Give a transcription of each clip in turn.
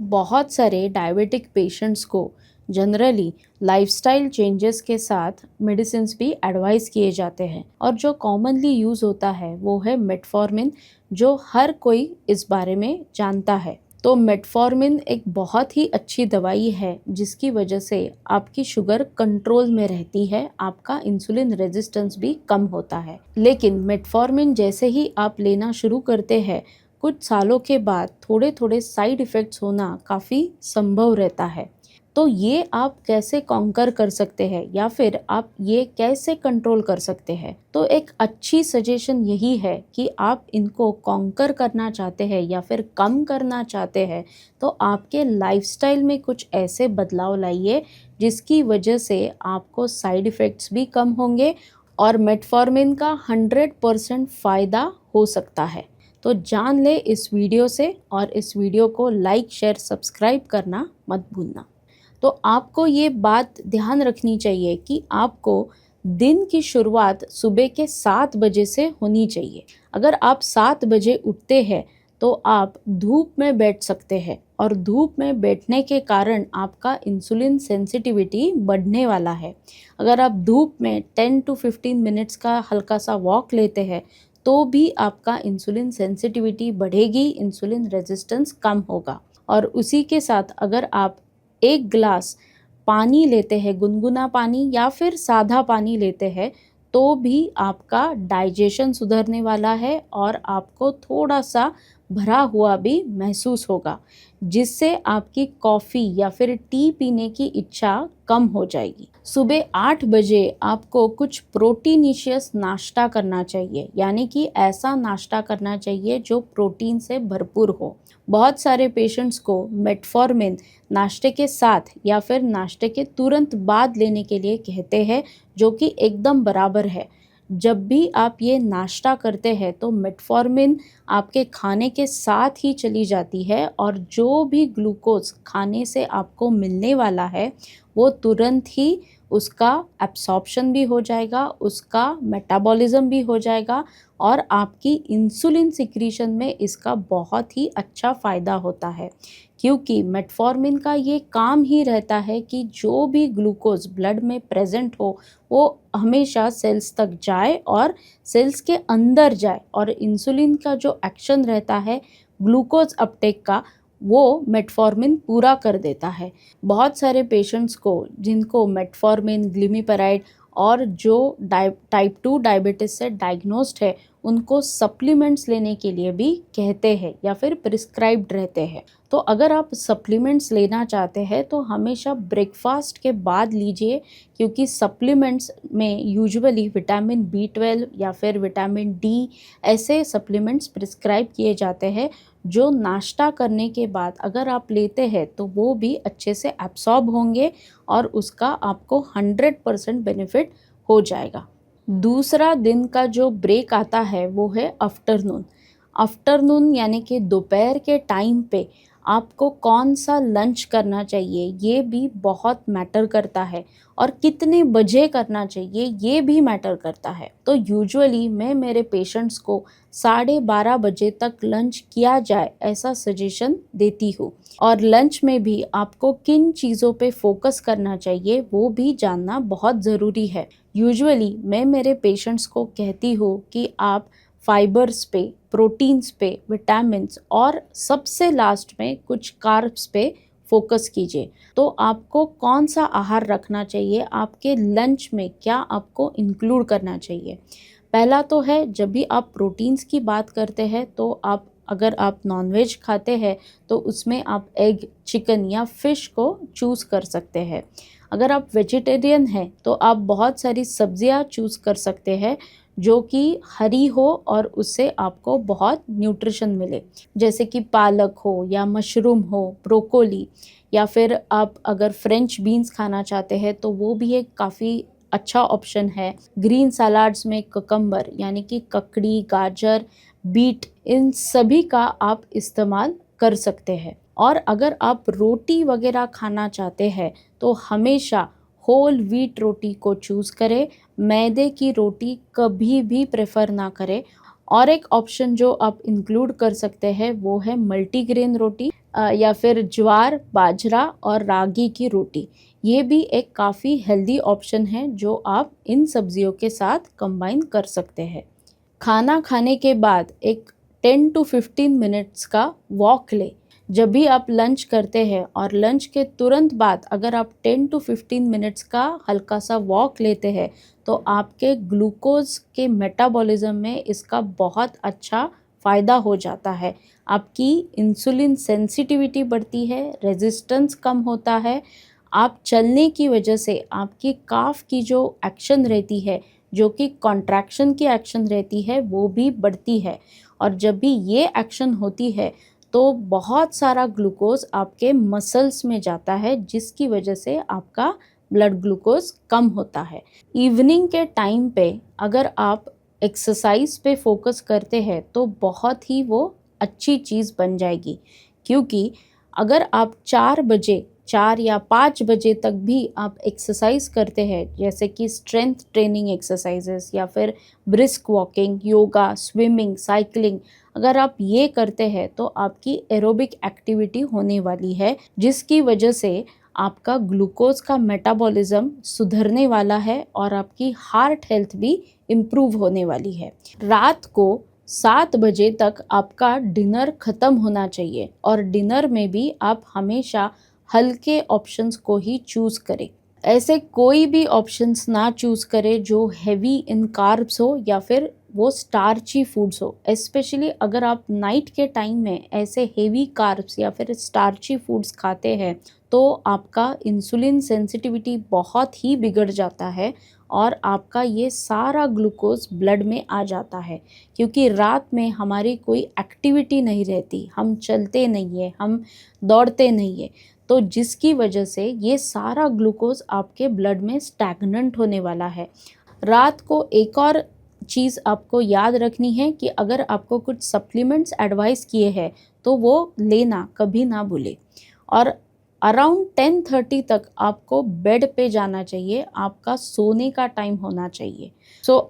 बहुत सारे diabetic patients को जनरली लाइफस्टाइल चेंजेस के साथ मेडिसिन भी एडवाइस किए जाते हैं और जो कॉमनली यूज़ होता है वो है मेटफॉर्मिन, जो हर कोई इस बारे में जानता है। तो मेटफॉर्मिन एक बहुत ही अच्छी दवाई है जिसकी वजह से आपकी शुगर कंट्रोल में रहती है, आपका इंसुलिन रेजिस्टेंस भी कम होता है। लेकिन मेटफॉर्मिन जैसे ही आप लेना शुरू करते हैं, कुछ सालों के बाद थोड़े थोड़े साइड इफ़ेक्ट्स होना काफ़ी संभव रहता है। तो ये आप कैसे कॉन्कर कर सकते हैं या फिर आप ये कैसे कंट्रोल कर सकते हैं? तो एक अच्छी सजेशन यही है कि आप इनको कॉन्कर करना चाहते हैं या फिर कम करना चाहते हैं, तो आपके लाइफस्टाइल में कुछ ऐसे बदलाव लाइए जिसकी वजह से आपको साइड इफ़ेक्ट्स भी कम होंगे और मेटफॉर्मिन का 100% फ़ायदा हो सकता है। तो जान ले इस वीडियो से, और इस वीडियो को लाइक, शेयर, सब्सक्राइब करना मत भूलना। तो आपको ये बात ध्यान रखनी चाहिए कि आपको दिन की शुरुआत सुबह के 7 बजे से होनी चाहिए। अगर आप 7 बजे उठते हैं तो आप धूप में बैठ सकते हैं और धूप में बैठने के कारण आपका इंसुलिन सेंसिटिविटी बढ़ने वाला है। अगर आप धूप में 10 to 15 मिनट्स का हल्का सा वॉक लेते हैं तो भी आपका इंसुलिन सेंसिटिविटी बढ़ेगी, इंसुलिन रेजिस्टेंस कम होगा। और उसी के साथ अगर आप 1 ग्लास पानी लेते हैं, गुनगुना पानी या फिर सादा पानी लेते हैं, तो भी आपका डाइजेशन सुधरने वाला है और आपको थोड़ा सा भरा हुआ भी महसूस होगा, जिससे आपकी कॉफ़ी या फिर टी पीने की इच्छा कम हो जाएगी। सुबह 8 बजे आपको कुछ प्रोटीनिशियस नाश्ता करना चाहिए, यानी कि ऐसा नाश्ता करना चाहिए जो प्रोटीन से भरपूर हो। बहुत सारे पेशेंट्स को मेटफॉर्मिन नाश्ते के साथ या फिर नाश्ते के तुरंत बाद लेने के लिए कहते हैं, जो कि एकदम बराबर है। जब भी आप ये नाश्ता करते हैं तो मेटफॉर्मिन आपके खाने के साथ ही चली जाती है और जो भी ग्लूकोज खाने से आपको मिलने वाला है वो तुरंत ही उसका एब्सॉर्प्शन भी हो जाएगा, उसका मेटाबॉलिज्म भी हो जाएगा और आपकी इंसुलिन सिक्रीशन में इसका बहुत ही अच्छा फ़ायदा होता है। क्योंकि मेटफॉर्मिन का ये काम ही रहता है कि जो भी ग्लूकोज ब्लड में प्रेजेंट हो वो हमेशा सेल्स तक जाए और सेल्स के अंदर जाए, और इंसुलिन का जो एक्शन रहता है ग्लूकोज अपटेक का, वो मेटफॉर्मिन पूरा कर देता है। बहुत सारे पेशेंट्स को जिनको मेटफॉर्मिन, ग्लिमिपेराइड और जो टाइप 2 डायबिटीज़ से डायग्नोस्ड है उनको सप्लीमेंट्स लेने के लिए भी कहते हैं या फिर प्रिस्क्राइब्ड रहते हैं। तो अगर आप सप्लीमेंट्स लेना चाहते हैं तो हमेशा ब्रेकफास्ट के बाद लीजिए, क्योंकि सप्लीमेंट्स में यूजुअली विटामिन B12 या फिर विटामिन डी ऐसे सप्लीमेंट्स प्रिस्क्राइब किए जाते हैं जो नाश्ता करने के बाद अगर आप लेते हैं तो वो भी अच्छे से एब्सॉर्ब होंगे और उसका आपको 100% बेनिफिट हो जाएगा। दूसरा दिन का जो ब्रेक आता है वो है आफ्टरनून यानी कि दोपहर के टाइम पे आपको कौन सा लंच करना चाहिए ये भी बहुत मैटर करता है, और कितने बजे करना चाहिए ये भी मैटर करता है। तो यूजुअली मैं मेरे पेशेंट्स को 12:30 बजे तक लंच किया जाए ऐसा सजेशन देती हूँ। और लंच में भी आपको किन चीज़ों पे फोकस करना चाहिए वो भी जानना बहुत ज़रूरी है। यूजुअली मैं मेरे पेशेंट्स को कहती हूँ कि आप फाइबर्स पे, प्रोटीन्स पे, विटामिन्स और सबसे लास्ट में कुछ कार्ब्स पे फोकस कीजिए। तो आपको कौन सा आहार रखना चाहिए, आपके लंच में क्या आपको इंक्लूड करना चाहिए। पहला तो है, जब भी आप प्रोटीन्स की बात करते हैं तो अगर आप नॉनवेज खाते हैं तो उसमें आप एग, चिकन या फिश को चूज़ कर सकते हैं। अगर आप वेजिटेरियन हैं तो आप बहुत सारी सब्जियां चूज़ कर सकते हैं जो कि हरी हो और उससे आपको बहुत न्यूट्रिशन मिले, जैसे कि पालक हो या मशरूम हो, ब्रोकोली, या फिर आप अगर फ्रेंच बीन्स खाना चाहते हैं तो वो भी एक काफ़ी अच्छा ऑप्शन है। ग्रीन सलाड्स में ककम्बर यानी कि ककड़ी, गाजर, बीट, इन सभी का आप इस्तेमाल कर सकते हैं। और अगर आप रोटी वगैरह खाना चाहते हैं तो हमेशा होल व्हीट रोटी को चूज़ करें, मैदे की रोटी कभी भी प्रेफर ना करें। और एक ऑप्शन जो आप इंक्लूड कर सकते हैं वो है मल्टीग्रेन रोटी। या फिर ज्वार, बाजरा और रागी की रोटी, ये भी एक काफ़ी हेल्दी ऑप्शन है जो आप इन सब्जियों के साथ कंबाइन कर सकते हैं। खाना खाने के बाद एक 10 टू 15 मिनट्स का वॉक लें। जब भी आप लंच करते हैं और लंच के तुरंत बाद अगर आप 10 टू 15 मिनट्स का हल्का सा वॉक लेते हैं तो आपके ग्लूकोज के मेटाबॉलिज्म में इसका बहुत अच्छा फ़ायदा हो जाता है। आपकी इंसुलिन सेंसिटिविटी बढ़ती है, रेजिस्टेंस कम होता है। आप चलने की वजह से आपकी काफ की जो एक्शन रहती है, जो कि कॉन्ट्रैक्शन की एक्शन रहती है, वो भी बढ़ती है। और जब भी ये एक्शन होती है तो बहुत सारा ग्लूकोज आपके मसल्स में जाता है, जिसकी वजह से आपका ब्लड ग्लूकोज कम होता है। इवनिंग के टाइम पे अगर आप एक्सरसाइज पे फोकस करते हैं तो बहुत ही वो अच्छी चीज़ बन जाएगी, क्योंकि अगर आप 4 या 5 बजे तक भी आप एक्सरसाइज करते हैं, जैसे कि स्ट्रेंथ ट्रेनिंग एक्सरसाइजेस या फिर brisk walking, yoga, swimming, cycling, अगर आप ये करते हैं तो आपकी एरोबिक एक्टिविटी होने वाली है, जिसकी वजह से आपका ग्लूकोज का मेटाबॉलिज्म सुधरने वाला है और आपकी हार्ट हेल्थ भी इम्प्रूव होने वाली है। रात को 7 बजे तक आपका डिनर ख़त्म होना चाहिए और डिनर में भी आप हमेशा हल्के ऑप्शंस को ही चूज़ करें। ऐसे कोई भी ऑप्शंस ना चूज़ करें जो हैवी इन कार्ब्स हो या फिर वो स्टार्ची फूड्स हो। स्पेशली अगर आप नाइट के टाइम में ऐसे हेवी कार्ब्स या फिर स्टार्ची फूड्स खाते हैं तो आपका इंसुलिन सेंसिटिविटी बहुत ही बिगड़ जाता है और आपका ये सारा ग्लूकोज ब्लड में आ जाता है, क्योंकि रात में हमारी कोई एक्टिविटी नहीं रहती, हम चलते नहीं है, हम दौड़ते नहीं है, तो जिसकी वजह से ये सारा ग्लूकोज आपके ब्लड में स्टैग्नेंट होने वाला है। रात को एक और चीज़ आपको याद रखनी है कि अगर आपको कुछ सप्लीमेंट्स एडवाइस किए हैं तो वो लेना कभी ना भूले। और अराउंड 10:30 तक आपको बेड पे जाना चाहिए, आपका सोने का टाइम होना चाहिए।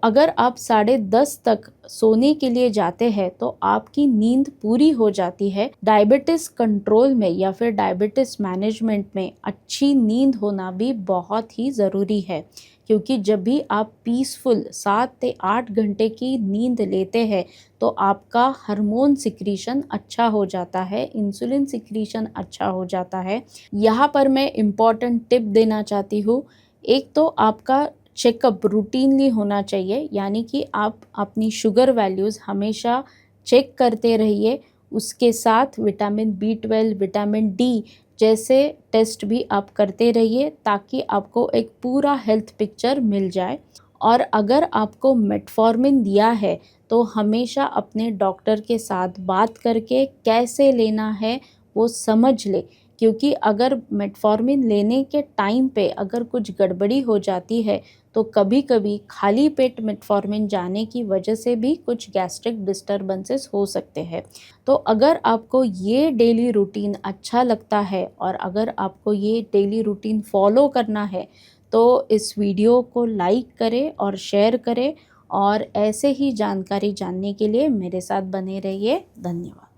अगर आप 10:30 तक सोने के लिए जाते हैं तो आपकी नींद पूरी हो जाती है। डायबिटीज़ कंट्रोल में या फिर डायबिटीज़ मैनेजमेंट में अच्छी नींद होना भी बहुत ही ज़रूरी है, क्योंकि जब भी आप पीसफुल 7 से 8 घंटे की नींद लेते हैं तो आपका हार्मोन सिक्रीशन अच्छा हो जाता है, इंसुलिन सिक्रीशन अच्छा हो जाता है। यहाँ पर मैं इम्पॉर्टेंट टिप देना चाहती हूँ। एक तो आपका चेकअप रूटीनली होना चाहिए, यानी कि आप अपनी शुगर वैल्यूज़ हमेशा चेक करते रहिए। उसके साथ विटामिन B12, विटामिन डी जैसे टेस्ट भी आप करते रहिए, ताकि आपको एक पूरा हेल्थ पिक्चर मिल जाए। और अगर आपको मेटफॉर्मिन दिया है तो हमेशा अपने डॉक्टर के साथ बात करके कैसे लेना है वो समझ ले, क्योंकि अगर मेटफॉर्मिन लेने के टाइम पे अगर कुछ गड़बड़ी हो जाती है तो कभी कभी खाली पेट मेटफॉर्मिन जाने की वजह से भी कुछ गैस्ट्रिक डिस्टर्बेंसेस हो सकते हैं। तो अगर आपको ये डेली रूटीन अच्छा लगता है और अगर आपको ये डेली रूटीन फॉलो करना है तो इस वीडियो को लाइक करें और शेयर करें, और ऐसे ही जानकारी जानने के लिए मेरे साथ बने रहिए। धन्यवाद।